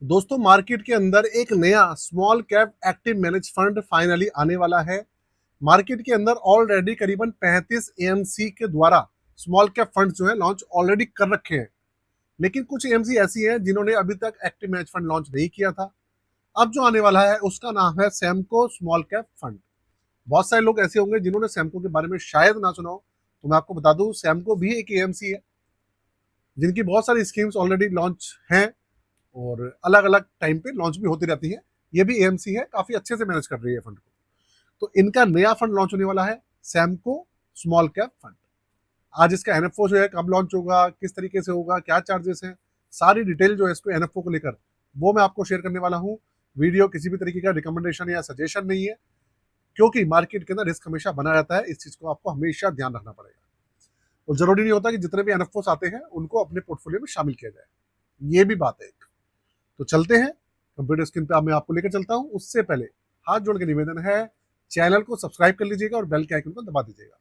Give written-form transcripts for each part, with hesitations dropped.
दोस्तों मार्केट के अंदर एक नया small cap active manage fund finally आने वाला है। मार्केट के अंदर ऑलरेडी करीबन 35 एएमसी के द्वारा स्मॉल कैप फंड जो है लॉन्च ऑलरेडी कर रखे हैं, लेकिन कुछ एएमसी ऐसी हैं जिन्होंने अभी तक एक्टिव मैनेज फंड लॉन्च नहीं किया था। अब जो आने वाला है उसका नाम है सैमको स्मॉल कैप फंड। बहुत सारे लोग ऐसे होंगे जिन्होंने सैमको के बारे में शायद ना सुना हो, तो मैं आपको बता दूं सैमको भी एक एएमसी है जिनकी बहुत सारी स्कीम्स ऑलरेडी लॉन्च हैं और अलग अलग टाइम पे लॉन्च भी होती रहती है। ये भी एएमसी है, काफी अच्छे से मैनेज कर रही है फंड को। तो इनका नया फंड लॉन्च होने वाला है, सैमको स्मॉल कैप फंड। आज इसका एनएफओ जो है कब लॉन्च होगा, किस तरीके से होगा, क्या चार्जेस हैं, सारी डिटेल जो है इसको एनएफओ को लेकर वो मैं आपको शेयर करने वाला हूँ। वीडियो किसी भी तरीके का रिकमेंडेशन या सजेशन नहीं है, क्योंकि मार्केट के अंदर रिस्क हमेशा बना रहता है। इस चीज को आपको हमेशा ध्यान रखना पड़ेगा और जरूरी नहीं होता कि जितने भी एनएफओस आते हैं उनको अपने पोर्टफोलियो में शामिल किया जाए, ये भी बात है। तो चलते हैं कंप्यूटर स्क्रीन पे, मैं आपको लेकर चलता हूं। उससे पहले हाथ जोड़ के निवेदन है, चैनल को सब्सक्राइब कर लीजिएगा और बेल के आइकन को दबा दीजिएगा।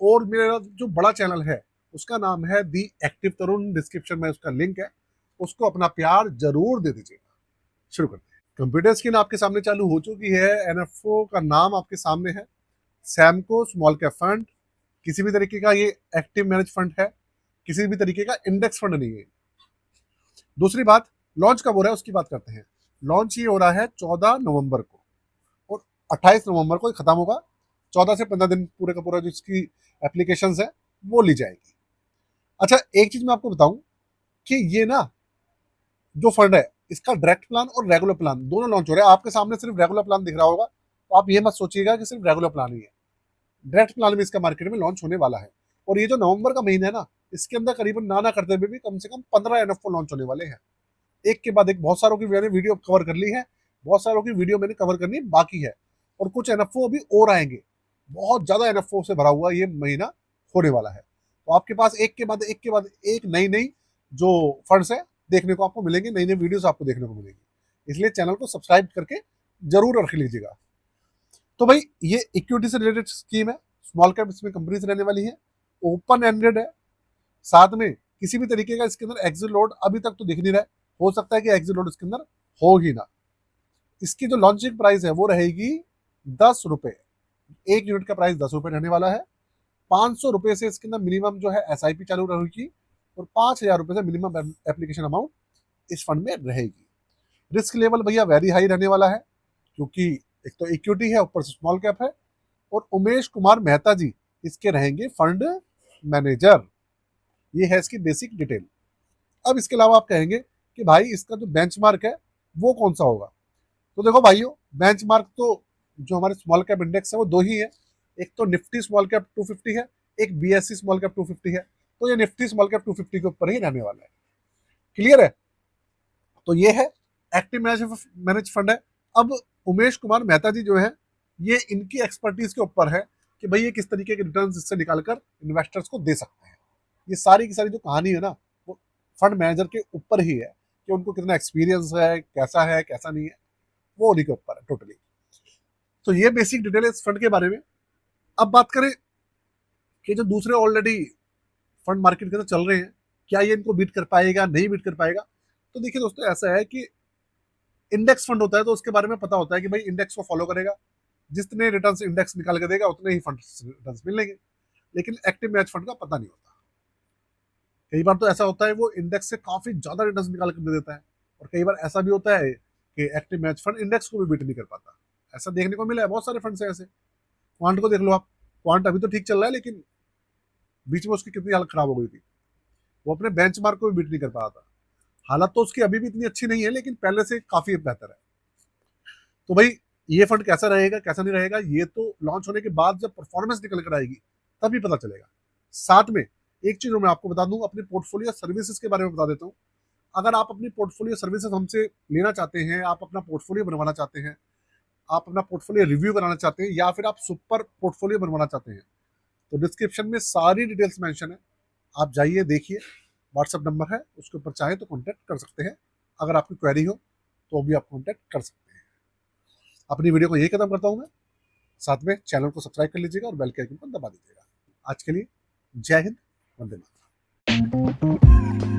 और मेरा जो बड़ा चैनल है उसका नाम है दी एक्टिव तरुण, डिस्क्रिप्शन में उसका लिंक है, उसको अपना प्यार जरूर दे दीजिएगा। शुरू करते हैं। कंप्यूटर स्क्रीन आपके सामने चालू हो चुकी है। एनएफओ का नाम आपके सामने है, सैमको स्मॉल कैप फंड। किसी भी तरीके का ये एक्टिव मैनेज फंड है, किसी भी तरीके का इंडेक्स फंड नहीं है। दूसरी बात, लॉन्च कब हो रहा है उसकी बात करते हैं। लॉन्च ये हो रहा है 14 नवंबर को और 28 नवंबर को खत्म होगा। 14 से 15 दिन पूरे का पूरा जो इसकी एप्लीकेशन है वो ली जाएगी। अच्छा, एक चीज मैं आपको बताऊं कि ये ना जो फंड है इसका डायरेक्ट प्लान और रेगुलर प्लान दोनों लॉन्च हो रहे हैं। आपके सामने सिर्फ रेगुलर प्लान दिख रहा होगा, तो आप ये मत सोचिएगा कि सिर्फ रेगुलर प्लान ही है। डायरेक्ट प्लान भी इसका मार्केट में लॉन्च होने वाला है। और ये जो नवंबर का महीना है ना, इसके अंदर करीबन ना करते हुए भी कम से कम 15 एनएफओ लॉन्च होने वाले हैं, एक के बाद एक। बहुत सारों की मैंने वीडियो कवर कर ली है, बहुत सारों की वीडियो मैंने कवर करनी बाकी है, और कुछ एनएफओ अभी और आएंगे। बहुत ज्यादा एनएफओ से भरा हुआ ये महीना होने वाला है। तो आपके पास एक के बाद एक के बाद एक नई नई जो फंड्स है देखने को आपको मिलेंगे, नई नई वीडियोस आपको देखने को मिलेंगी। इसलिए चैनल को सब्सक्राइब करके जरूर रख लीजिएगा। तो भाई ये इक्विटी से रिलेटेड स्कीम है, स्मॉल कैप इसमें कंपनी से रहने वाली है, ओपन एंडेड है। साथ में किसी भी तरीके का इसके अंदर एग्जिट लोड अभी तक तो दिख नहीं रहा है, हो सकता है कि एग्जिट लोड इसके अंदर हो ही ना। इसकी जो लॉन्चिंग प्राइस है वो रहेगी 10 रुपए। एक यूनिट का प्राइस 10 रुपए रहने वाला है। 500 रुपए से इसके अंदर मिनिमम जो है एसआईपी चालू रहेगी और 5,000 रुपए से मिनिमम एप्लीकेशन अमाउंट इस फंड में रहेगी। रिस्क लेवल भैया वेरी हाई रहने वाला है, क्योंकि एक तो इक्विटी है, ऊपर से स्मॉल कैप है। और उमेश कुमार मेहता जी इसके रहेंगे फंड मैनेजर। ये है इसकी बेसिक डिटेल। अब इसके अलावा आप कहेंगे कि भाई इसका जो बेंचमार्क है वो कौन सा होगा। तो देखो भाइयों, बेंचमार्क तो जो हमारे स्मॉल कैप इंडेक्स है वो दो ही है। एक तो निफ्टी स्मॉल कैप 250 है, एक बीएससी स्मॉल कैप 250 है। तो ये निफ्टी स्मॉल कैप 250 के ऊपर ही रहने वाला है। क्लियर है। तो ये है एक्टिव मैनेज फंड है। अब उमेश कुमार मेहता जी जो है, ये इनकी एक्सपर्टीज के ऊपर है कि भाई ये किस तरीके के रिटर्न इससे निकालकर इन्वेस्टर्स को दे सकते हैं। ये सारी की सारी जो कहानी है ना, वो फंड मैनेजर के ऊपर ही है कि उनको कितना एक्सपीरियंस है कैसा नहीं है, वो उन्हीं के ऊपर है टोटली। तो ये बेसिक डिटेल है इस फंड के बारे में। अब बात करें कि जो दूसरे ऑलरेडी फंड मार्केट के अंदर चल रहे हैं, क्या ये इनको बीट कर पाएगा, नहीं बीट कर पाएगा। तो देखिए दोस्तों, ऐसा है कि इंडेक्स फंड होता है तो उसके बारे में पता होता है कि भाई इंडेक्स को फॉलो करेगा, जितने रिटर्न्स इंडेक्स निकाल के देगा उतने ही फंड रिटर्न्स मिलेंगे। लेकिन एक्टिव मैच फंड का पता नहीं होता। कई बार तो ऐसा होता है वो इंडेक्स से काफी ज्यादा रिटर्न्स निकाल कर दे देता है, और कई बार ऐसा भी होता है कि एक्टिव मैच फंड इंडेक्स को भी बीट नहीं कर पाता। ऐसा देखने को मिला है, बहुत सारे फंड है ऐसे। क्वांट को देख लो आप, क्वांट अभी तो ठीक चल रहा है, लेकिन बीच में उसकी कितनी हालत खराब हो गई थी। वो अपने बेंचमार्क को भी बीट नहीं कर पा रहा था। हालत तो उसकी अभी भी इतनी अच्छी नहीं है, लेकिन पहले से काफी बेहतर है। तो भाई ये फंड कैसा रहेगा कैसा नहीं रहेगा, ये तो लॉन्च होने के बाद जब परफॉर्मेंस निकल कर आएगी तभी पता चलेगा। साथ में एक चीज मैं आपको बता दूं, अपने पोर्टफोलियो सर्विसेज के बारे में बता देता हूं। अगर आप अपनी पोर्टफोलियो सर्विसेज हमसे लेना चाहते हैं, आप अपना पोर्टफोलियो बनवाना चाहते हैं, आप अपना पोर्टफोलियो रिव्यू कराना चाहते हैं, या फिर आप सुपर पोर्टफोलियो बनवाना चाहते हैं, तो डिस्क्रिप्शन में सारी डिटेल्स मेंशन है। आप जाइए, देखिए, व्हाट्सएप नंबर है, उसके ऊपर चाहे तो कॉन्टैक्ट कर सकते हैं। अगर आपकी क्वेरी हो तो भी आप कॉन्टैक्ट कर सकते हैं। अपनी वीडियो को यही खत्म करता हूँ मैं। साथ में चैनल को सब्सक्राइब कर लीजिएगा और बेल के आइकन को दबा दीजिएगा। आज के लिए जय हिंद, वंदे मातरम।